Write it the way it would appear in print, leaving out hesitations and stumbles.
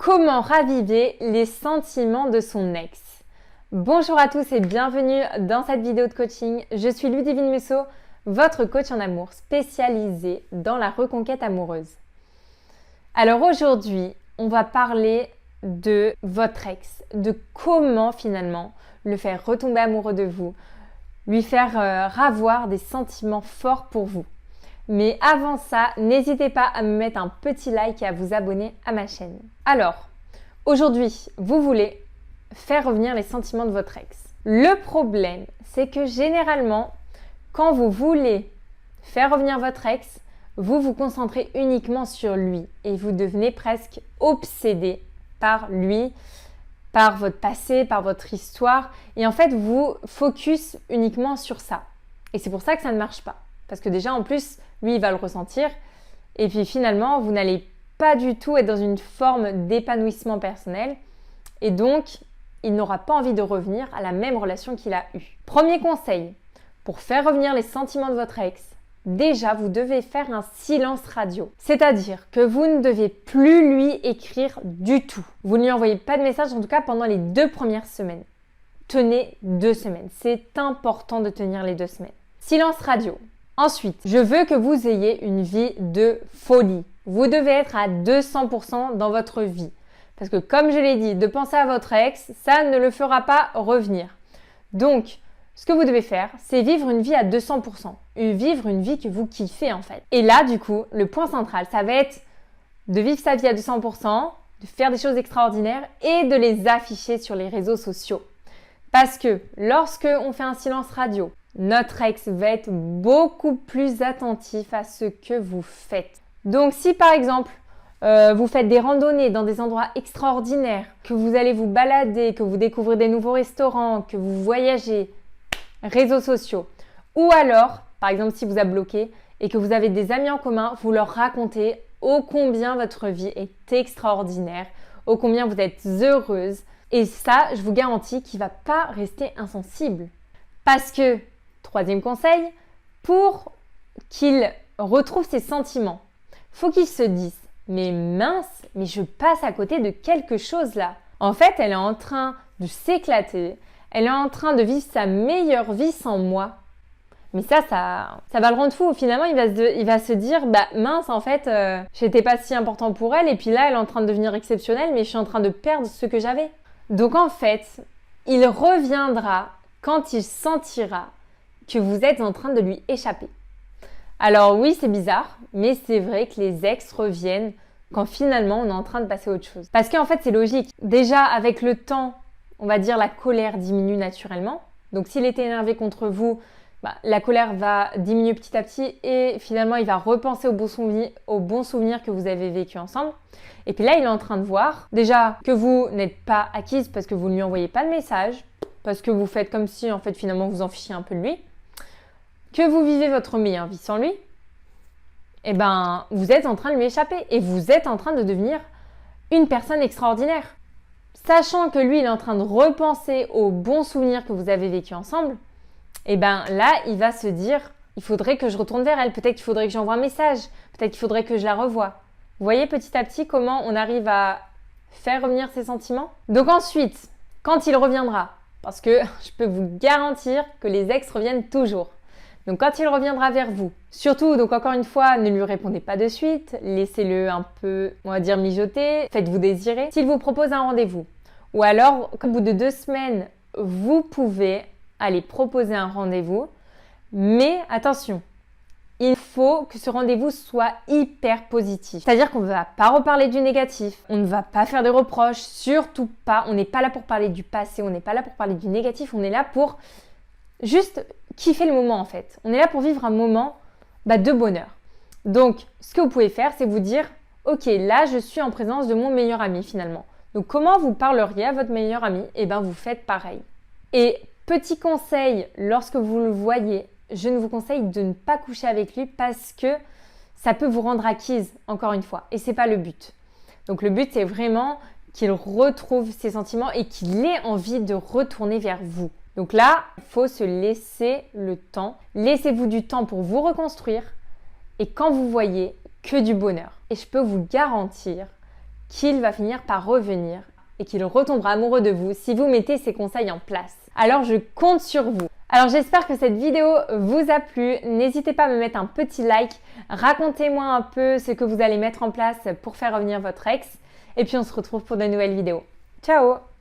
Comment raviver les sentiments de son ex? Bonjour à tous et bienvenue dans cette vidéo de coaching. Je suis Ludivine Musso, votre coach en amour spécialisée dans la reconquête amoureuse. Alors aujourd'hui, on va parler de votre ex, de comment finalement le faire retomber amoureux de vous, lui faire ravoir des sentiments forts pour vous. Mais avant ça, n'hésitez pas à me mettre un petit like et à vous abonner à ma chaîne. Alors, aujourd'hui, vous voulez faire revenir les sentiments de votre ex. Le problème, c'est que généralement, quand vous voulez faire revenir votre ex, vous vous concentrez uniquement sur lui et vous devenez presque obsédé par lui, par votre passé, par votre histoire. Et en fait, vous focus uniquement sur ça. Et c'est pour ça que ça ne marche pas. Parce que déjà, en plus, lui, il va le ressentir. Et puis finalement, vous n'allez pas du tout être dans une forme d'épanouissement personnel. Et donc, il n'aura pas envie de revenir à la même relation qu'il a eue. Premier conseil, pour faire revenir les sentiments de votre ex, déjà, vous devez faire un silence radio. C'est-à-dire que vous ne devez plus lui écrire du tout. Vous ne lui envoyez pas de message, en tout cas pendant les 2 premières semaines. Tenez 2 semaines. C'est important de tenir les 2 semaines. Silence radio. Ensuite, je veux que vous ayez une vie de folie. Vous devez être à 200% dans votre vie. Parce que comme je l'ai dit, de penser à votre ex, ça ne le fera pas revenir. Donc, ce que vous devez faire, c'est vivre une vie à 200%. Vivre une vie que vous kiffez en fait. Et là, du coup, le point central, ça va être de vivre sa vie à 200%, de faire des choses extraordinaires et de les afficher sur les réseaux sociaux. Parce que lorsque on fait un silence radio, notre ex va être beaucoup plus attentif à ce que vous faites. Donc si par exemple, vous faites des randonnées dans des endroits extraordinaires, que vous allez vous balader, que vous découvrez des nouveaux restaurants, que vous voyagez, réseaux sociaux, ou alors, par exemple si vous a bloqué et que vous avez des amis en commun, vous leur racontez ô combien votre vie est extraordinaire, ô combien vous êtes heureuse. Et ça, je vous garantis qu'il ne va pas rester insensible. Parce que, troisième conseil, pour qu'il retrouve ses sentiments, faut qu'il se dise « Mais mince, mais je passe à côté de quelque chose là. En fait, elle est en train de s'éclater, elle est en train de vivre sa meilleure vie sans moi. » Mais ça va le rendre fou. Finalement, il va se dire « Bah mince, en fait, j'étais pas si important pour elle et puis là, elle est en train de devenir exceptionnelle, mais je suis en train de perdre ce que j'avais. » Donc en fait, il reviendra quand il sentira que vous êtes en train de lui échapper. Alors oui, c'est bizarre, mais c'est vrai que les ex reviennent quand finalement on est en train de passer à autre chose. Parce qu'en fait, c'est logique. Déjà, avec le temps, on va dire la colère diminue naturellement. Donc s'il était énervé contre vous, la colère va diminuer petit à petit et finalement, il va repenser aux bons souvenirs que vous avez vécu ensemble. Et puis là, il est en train de voir déjà que vous n'êtes pas acquise parce que vous ne lui envoyez pas de message, parce que vous faites comme si en fait finalement vous en fichiez un peu de lui, que vous vivez votre meilleure vie sans lui, et vous êtes en train de lui échapper et vous êtes en train de devenir une personne extraordinaire. Sachant que lui, il est en train de repenser aux bons souvenirs que vous avez vécu ensemble, là, il va se dire, il faudrait que je retourne vers elle, peut-être qu'il faudrait que j'envoie un message, peut-être qu'il faudrait que je la revoie. Vous voyez petit à petit comment on arrive à faire revenir ses sentiments? Donc ensuite, quand il reviendra, parce que je peux vous garantir que les ex reviennent toujours. Donc quand il reviendra vers vous, surtout, donc encore une fois, ne lui répondez pas de suite, laissez-le un peu, on va dire, mijoter, faites-vous désirer. S'il vous propose un rendez-vous, ou alors, au bout de 2 semaines, vous pouvez aller proposer un rendez-vous, mais attention, il faut que ce rendez-vous soit hyper positif. C'est-à-dire qu'on ne va pas reparler du négatif, on ne va pas faire des reproches, surtout pas. On n'est pas là pour parler du passé, on n'est pas là pour parler du négatif, on est là pour juste kiffer le moment en fait. On est là pour vivre un moment de bonheur. Donc, ce que vous pouvez faire, c'est vous dire « Ok, là, je suis en présence de mon meilleur ami finalement. » Donc, comment vous parleriez à votre meilleur ami? Vous faites pareil. Et petit conseil, lorsque vous le voyez, je ne vous conseille de ne pas coucher avec lui parce que ça peut vous rendre acquise, encore une fois. Et c'est pas le but. Donc le but, c'est vraiment qu'il retrouve ses sentiments et qu'il ait envie de retourner vers vous. Donc là, il faut se laisser le temps. Laissez-vous du temps pour vous reconstruire et quand vous voyez que du bonheur. Et je peux vous garantir qu'il va finir par revenir et qu'il retombera amoureux de vous si vous mettez ces conseils en place. Alors je compte sur vous. Alors j'espère que cette vidéo vous a plu. N'hésitez pas à me mettre un petit like. Racontez-moi un peu ce que vous allez mettre en place pour faire revenir votre ex. Et puis on se retrouve pour de nouvelles vidéos. Ciao!